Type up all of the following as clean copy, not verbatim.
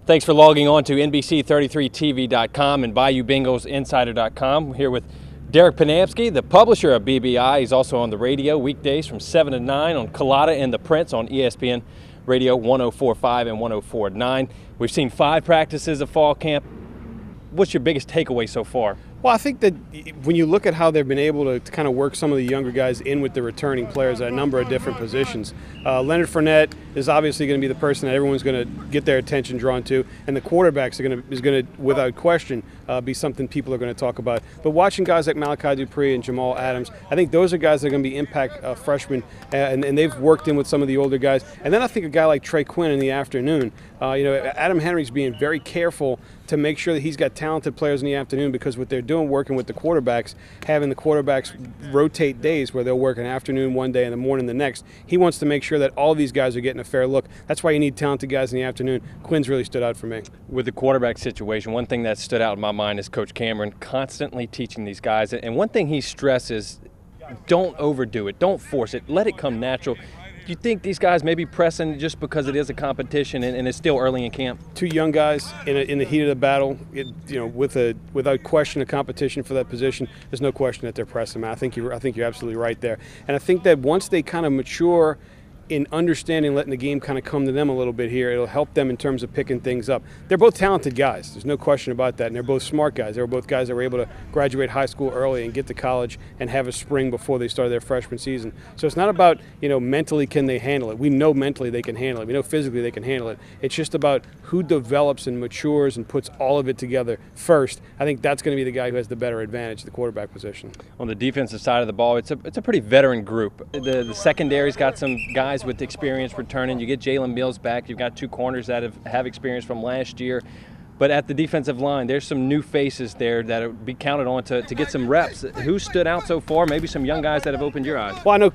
Thanks for logging on to NBC33TV.com and BayouBengalsInsider.com. We're here with Derek Ponamsky, the publisher of BBI. He's also on the radio weekdays from 7 to 9 on Colada and the Prince on ESPN Radio 104.5 and 104.9. We've seen 5 practices of fall camp. What's your biggest takeaway so far? Well, I think that when you look at how they've been able to kind of work some of the younger guys in with the returning players at a number of different positions, Leonard Fournette is obviously going to be the person that everyone's going to get their attention drawn to, and the quarterbacks is going to, without question, be something people are going to talk about. But watching guys like Malachi Dupree and Jamal Adams, I think those are guys that are going to be impact freshmen, and they've worked in with some of the older guys. And then I think a guy like Trey Quinn in the afternoon, Adam Henry's being very careful to make sure that he's got talented players in the afternoon, because what they're doing working with the quarterbacks, having the quarterbacks rotate days where they'll work an afternoon one day and the morning the next. He wants to make sure that all these guys are getting a fair look. That's why you need talented guys in the afternoon. Quinn's really stood out for me. With the quarterback situation, one thing that stood out in my mind is Coach Cameron constantly teaching these guys. And one thing he stresses, don't overdo it. Don't force it. Let it come natural. Do you think these guys may be pressing just because it is a competition and it's still early in camp? 2 young guys in the heat of the battle, without question, a competition for that position. There's no question that they're pressing. I think you're absolutely right there. And I think that once they kind of mature in understanding, letting the game kind of come to them a little bit here, it'll help them in terms of picking things up. They're both talented guys. There's no question about that. And they're both smart guys. They were both guys that were able to graduate high school early and get to college and have a spring before they started their freshman season. So it's not about, mentally can they handle it. We know mentally they can handle it. We know physically they can handle it. It's just about who develops and matures and puts all of it together first. I think that's going to be the guy who has the better advantage, the quarterback position. On the defensive side of the ball, it's a pretty veteran group. The secondary's got some guys with experience returning. You get Jalen Mills back. You've got 2 corners that have experience from last year. But at the defensive line, there's some new faces there that will be counted on to get some reps. Who stood out so far? Maybe some young guys that have opened your eyes. Well, I know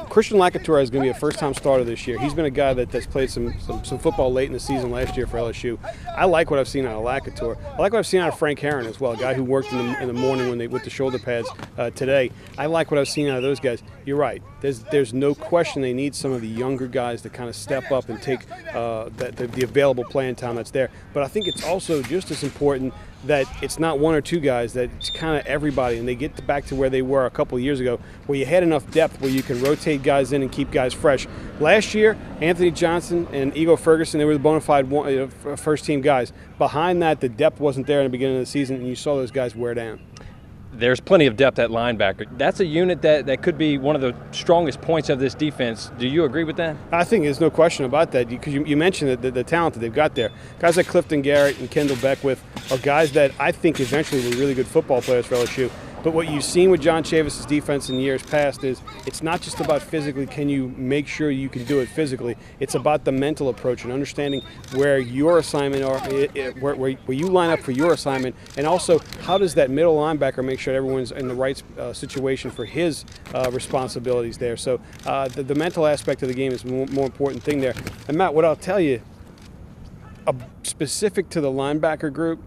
Christian Lakator is going to be a first-time starter this year. He's been a guy that's played some football late in the season last year for LSU. I like what I've seen out of Lakator. I like what I've seen out of Frank Herron as well, a guy who worked in the morning with the shoulder pads today. I like what I've seen out of those guys. You're right. There's no question they need some of the younger guys to kind of step up and take the available playing time that's there. But I think it's also just as important that it's not 1 or 2 guys, that it's kind of everybody, and they get back to where they were a couple of years ago, where you had enough depth where you can rotate guys in and keep guys fresh. Last year, Anthony Johnson and Ego Ferguson, they were the bona fide first-team guys. Behind that, the depth wasn't there in the beginning of the season, and you saw those guys wear down. There's plenty of depth at linebacker. That's a unit that could be one of the strongest points of this defense. Do you agree with that? I think there's no question about that, because you mentioned the talent that they've got there. Guys like Clifton Garrett and Kendall Beckwith are guys that I think eventually were really good football players for LSU. But what you've seen with John Chavis' defense in years past is it's not just about physically, can you make sure you can do it physically. It's about the mental approach and understanding where your assignment are, where you line up for your assignment, and also how does that middle linebacker make sure everyone's in the right situation for his responsibilities there. So the mental aspect of the game is the more important thing there. And Matt, what I'll tell you, specific to the linebacker group,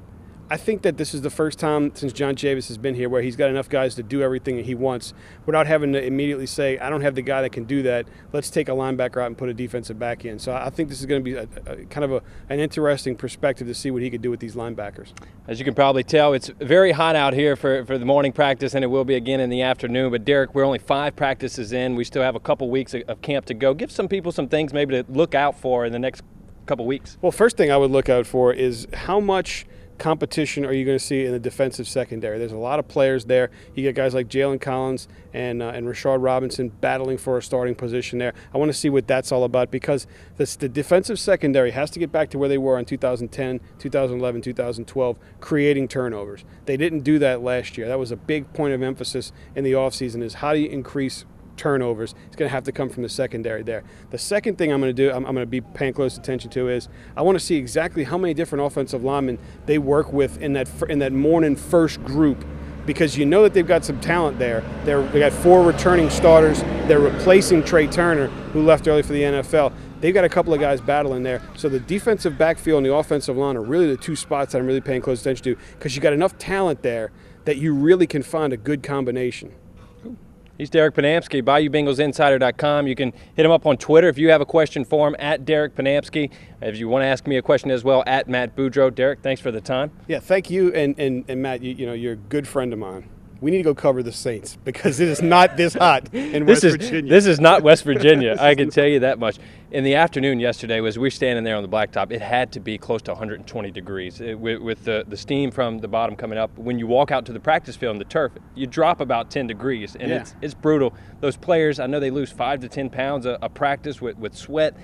I think that this is the first time since John Chavis has been here where he's got enough guys to do everything that he wants without having to immediately say, I don't have the guy that can do that. Let's take a linebacker out and put a defensive back in. So I think this is going to be an interesting perspective to see what he could do with these linebackers. As you can probably tell, it's very hot out here for the morning practice, and it will be again in the afternoon. But, Derek, we're only 5 practices in. We still have a couple weeks of camp to go. Give some people some things maybe to look out for in the next couple weeks. Well, first thing I would look out for is how much competition are you going to see in the defensive secondary. There's a lot of players there. You get guys like Jalen Collins and Rashard Robinson battling for a starting position there. I want to see what that's all about, because the defensive secondary has to get back to where they were in 2010, 2011, 2012, creating turnovers. They didn't do that last year. That was a big point of emphasis in the offseason, is how do you increase turnovers. It's going to have to come from the secondary there. The second thing I'm going to do, I'm going to be paying close attention to, is I want to see exactly how many different offensive linemen they work with in that morning first group, because you know that they've got some talent there. They got 4 returning starters. They're replacing Trey Turner, who left early for the NFL. They've got a couple of guys battling there. So the defensive backfield and the offensive line are really the 2 spots that I'm really paying close attention to, because you got enough talent there that you really can find a good combination. He's Derek Ponamsky, BayouBengalsInsider.com. You can hit him up on Twitter if you have a question for him, at Derek Ponamsky. If you want to ask me a question as well, at Matt Boudreaux. Derek, thanks for the time. Yeah, thank you. And Matt, you're a good friend of mine. We need to go cover the Saints because it is not this hot in West Virginia. This is not West Virginia, I can tell you that much. In the afternoon yesterday, as we were standing there on the blacktop, it had to be close to 120 degrees with the steam from the bottom coming up. When you walk out to the practice field on the turf, you drop about 10 degrees, and it's brutal. Those players, I know they lose 5 to 10 pounds a practice with sweat.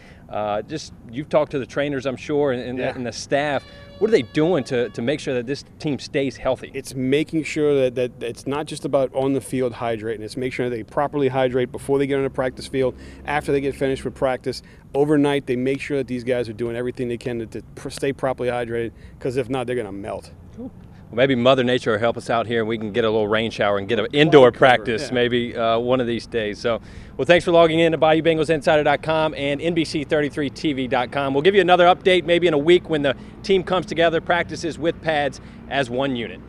You've talked to the trainers, I'm sure, and the staff. What are they doing to make sure that this team stays healthy? It's making sure that it's not just about on the field hydrating. It's making sure that they properly hydrate before they get on the practice field, after they get finished with practice. Overnight, they make sure that these guys are doing everything they can to stay properly hydrated, because if not, they're going to melt. Cool. Well, maybe Mother Nature will help us out here and we can get a little rain shower and get an indoor practice maybe one of these days. So, well, thanks for logging in to BayouBengalsInsider.com and NBC33TV.com. We'll give you another update maybe in a week when the team comes together, practices with pads as one unit.